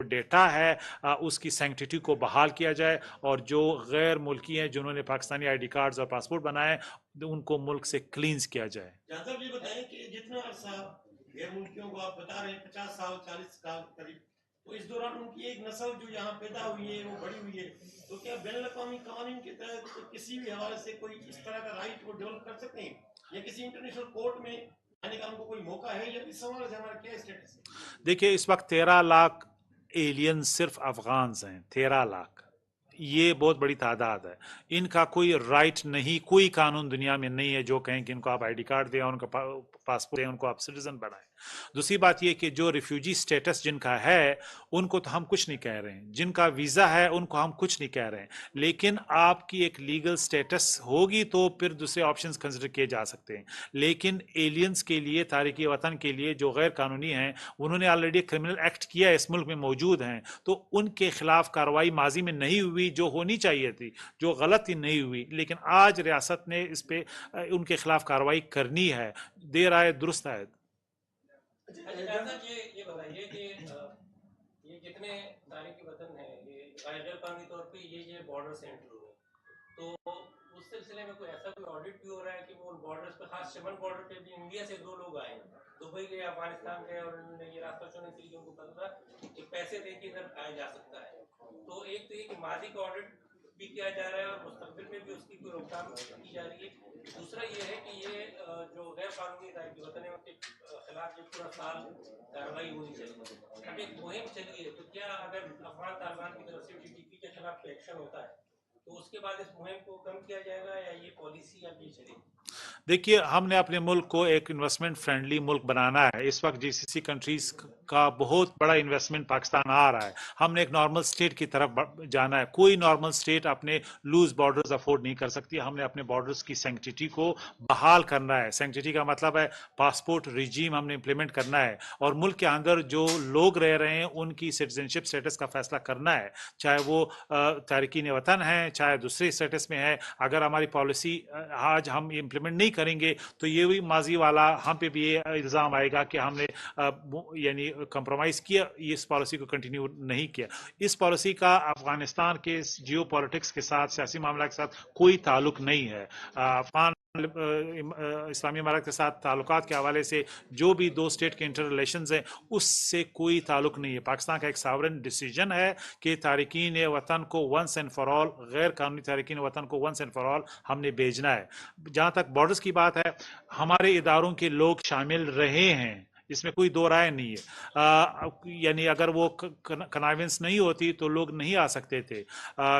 Data ہے اس کی sanctity کو بحال کیا جائے اور جو غیر ملکی ہیں جنہوں نے پاکستانی آئی ڈی کارڈز اور پاسپورٹ بنائے ان کو ملک سے کلینز کیا جائے. جہاں بھی بتائیں کہ جتنا عرصہ غیر ملکیوں کو آپ بتا رہے ہیں 50 سال 40 سال قریب، تو اس دوران ان کی ایک نسل جو یہاں پیدا ہوئی ہے وہ بڑی ہوئی ہے، تو کیا بین الاقوامی قوانین کے تحت کسی بھی حوالے سے کوئی اس طرح کا رائٹ وہ ڈیولپ کر سکتے ہیں یا کسی انٹرنیشنل کورٹ میں آنے کا ان کو کوئی موقع ہے یا اس سوال سے ہمارا کیا اسٹیٹس ہے؟ دیکھیے اس وقت 13 لاکھ ایلین صرف افغانز ہیں. 13 لاکھ یہ بہت بڑی تعداد ہے. ان کا کوئی رائٹ نہیں، کوئی قانون دنیا میں نہیں ہے جو کہیں کہ ان کو آپ آئی ڈی کارڈ دیں، ان کو پاسپورٹ دیں، ان کو آپ سٹیزن بنائیں. دوسری بات یہ کہ جو ریفیوجی سٹیٹس جن کا ہے ان کو تو ہم کچھ نہیں کہہ رہے ہیں، جن کا ویزا ہے ان کو ہم کچھ نہیں کہہ رہے ہیں، لیکن آپ کی ایک لیگل سٹیٹس ہوگی تو پھر دوسرے آپشنز کنسیڈر کیے جا سکتے ہیں. لیکن ایلینز کے لیے، تارکین وطن کے لیے جو غیر قانونی ہیں، انہوں نے آلریڈی کرمنل ایکٹ کیا ہے، اس ملک میں موجود ہیں، تو ان کے خلاف کارروائی ماضی میں نہیں ہوئی جو ہونی چاہیے تھی، جو غلط ہی نہیں ہوئی، لیکن آج ریاست نے اس پہ ان کے خلاف کارروائی کرنی ہے. دیر آئے درست آئے. یہ بتائیے کہ یہ جتنے تارکین وطن ہیں یہ غیر قانونی طور پہ یہ بارڈر سے انٹر ہوئے، تو اس سلسلے میں کوئی ایسا کوئی آڈٹ بھی ہو رہا ہے کہ وہ بارڈرز پہ، خاص چمن بارڈر پہ بھی انڈیا سے 2 لوگ آئے ہیں، دبئی گئے، افغانستان گئے، اور انہوں نے یہ راستہ چنے کے لیے ان کو پتا تھا کہ پیسے دے کے ادھر آیا جا سکتا ہے. تو ایک تو یہ کہ ماضی کا آڈٹ بھی کیا جا رہا ہے اور مستقبل میں بھی اس کی کوئی روک تھام کی جا رہی ہے. دوسرا یہ ہے کہ یہ جو غیر قانونی تارکین وطن ہے ان کے خلاف یہ پورا سال کارروائی ہونی چاہیے. اب ایک مہم چلی ہے، تو کیا اگر افغان طالبان کی طرف سے ٹی ٹی پی کے خلاف ایکشن ہوتا ہے تو اس کے بعد اس مہم کو کم کیا جائے گا یا یہ پالیسی اب یہ چلے گی؟ دیکھیے ہم نے اپنے ملک کو ایک انویسٹمنٹ فرینڈلی ملک بنانا ہے. اس وقت جی سی سی کنٹریز کا بہت بڑا انویسٹمنٹ پاکستان آ رہا ہے. ہم نے ایک نارمل سٹیٹ کی طرف جانا ہے. کوئی نارمل سٹیٹ اپنے لوز بارڈرز افورڈ نہیں کر سکتی. ہم نے اپنے بارڈرز کی سینکٹیٹی کو بحال کرنا ہے. سینکٹیٹی کا مطلب ہے پاسپورٹ ریجیم ہم نے امپلیمنٹ کرنا ہے، اور ملک کے اندر جو لوگ رہ رہے ہیں ان کی سٹیزنشپ سٹیٹس کا فیصلہ کرنا ہے، چاہے وہ تارکین وطن ہیں چاہے دوسرے سٹیٹس میں ہے. اگر ہماری پالیسی آج ہم امپلیمنٹ نہیں کریں گے تو یہ بھی ماضی والا ہم پہ بھی یہ الزام آئے گا کہ ہم نے یعنی کمپرومائز کیا، اس پالیسی کو کنٹینیو نہیں کیا. اس پالیسی کا افغانستان کے جیو پالیٹکس کے ساتھ، سیاسی معاملہ کے ساتھ کوئی تعلق نہیں ہے. افغان اسلامی امارات کے ساتھ تعلقات کے حوالے سے جو بھی 2 اسٹیٹ کے انٹر ریلیشنز ہیں اس سے کوئی تعلق نہیں ہے. پاکستان کا ایک ساورن ڈیسیجن ہے کہ تارکین وطن کو ونس اینڈ فار آل، غیر قانونی تارکین وطن کو ونس اینڈ فار آل ہم نے بھیجنا ہے. جہاں تک بارڈرز کی بات ہے، ہمارے اداروں کے لوگ شامل رہے ہیں، اس میں کوئی دو رائے نہیں ہے. یعنی اگر وہ کنائیونس نہیں ہوتی تو لوگ نہیں آ سکتے تھے.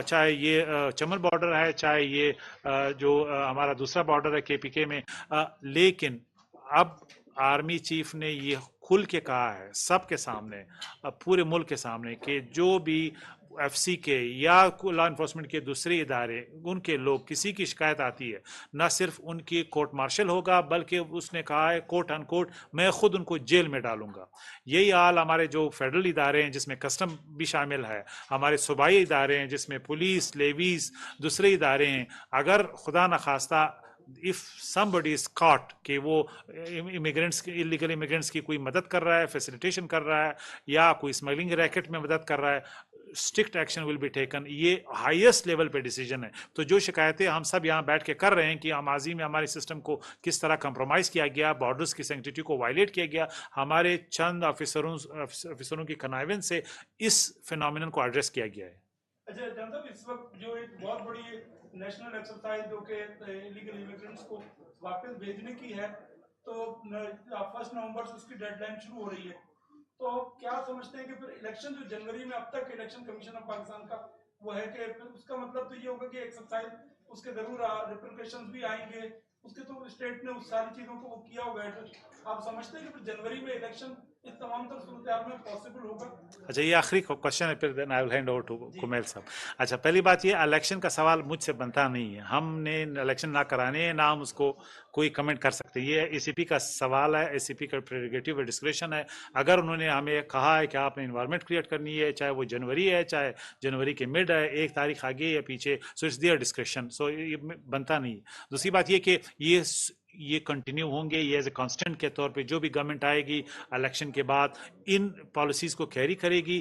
چاہے یہ چمن بارڈر ہے، چاہے یہ جو ہمارا دوسرا بارڈر ہے کے پی کے میں. لیکن اب آرمی چیف نے یہ کھل کے کہا ہے سب کے سامنے، پورے ملک کے سامنے، کہ جو بھی ایف سی کے یا لا انفورسمنٹ کے دوسرے ادارے ان کے لوگ کسی کی شکایت آتی ہے، نہ صرف ان کی کورٹ مارشل ہوگا بلکہ اس نے کہا ہے کوٹ ان کوٹ میں خود ان کو جیل میں ڈالوں گا. یہی حال ہمارے جو فیڈرل ادارے ہیں جس میں کسٹم بھی شامل ہے، ہمارے صوبائی ادارے ہیں جس میں پولیس، لیویز، دوسرے ادارے ہیں. اگر خدا نخواستہ if somebody is caught کہ وہ امیگرینٹس انلیگل امیگرینٹس کی کوئی مدد کر رہا ہے، فیسیلیٹیشن کر رہا ہے یا کوئی اسمگلنگ ریکٹ میں مدد کر رہا ہے، strict action will be taken. یہ ہائیسٹ لیول پہ ڈیسیجن ہے. تو جو شکایتیں ہم سب یہاں بیٹھ کے کر رہے ہیں کہ ماضی میں ہمارے سسٹم کو کس طرح کمپرومائز کیا گیا، بارڈرز کی سینکٹیٹی کو وائلیٹ کیا گیا، ہمارے چند آفیسروں کی کنائیونس سے اس فینومینن کو ایڈریس کیا گیا ہے. اچھا جان صاحب، اس وقت جو ایک بہت بڑی نیشنل ایکسرسائز جو کہ انلیگل امیگرینٹس کو واپس بھیجنے کی ہے، تو 1 نومبر سے اس کی ڈیڈ لائن شروع ہو رہی ہے. تو کیا سمجھتے ہیں کہ پھر الیکشن جو جنوری میں اب تک الیکشن کمیشن آف پاکستان کا وہ ہے کہ پھر اس کا مطلب تو یہ ہوگا کہ ایکسرسائز اس کے ضرور ریپریکیشنز بھی آئیں گے، اس کے تو اسٹیٹ نے اس ساری چیزوں کو وہ کیا ہوگا ہے. آپ سمجھتے ہیں کہ پھر جنوری میں الیکشن اس تمام تر صورتحال میں پاسبل ہوگا؟ اچھا یہ آخری کوشچن ہے، پھر دین آئی ول ہینڈ اوور ٹو کمیل صاحب. اچھا پہلی بات یہ الیکشن کا سوال مجھ سے بنتا نہیں ہے. ہم نے الیکشن نہ کرانے ہیں، نہ ہم اس کو کوئی کمنٹ کر سکتے. یہ اے سی پی کا سوال ہے، اے سی پی کا پریروگیٹو ڈسکریشن ہے. اگر انہوں نے ہمیں کہا ہے کہ آپ نے انوائرمنٹ کریٹ کرنی ہے، چاہے وہ جنوری ہے چاہے جنوری کے مڈ ہے، 1 تاریخ آگے یا پیچھے، سو اٹس دیئر ڈسکریشن. سو یہ بنتا نہیں. دوسری بات یہ کہ یہ کنٹینیو ہوں گے، یہ ایز اے کانسٹنٹ کے طور پہ جو بھی گورنمنٹ آئے گی الیکشن کے بعد ان پالیسیز کو کیری کرے گی.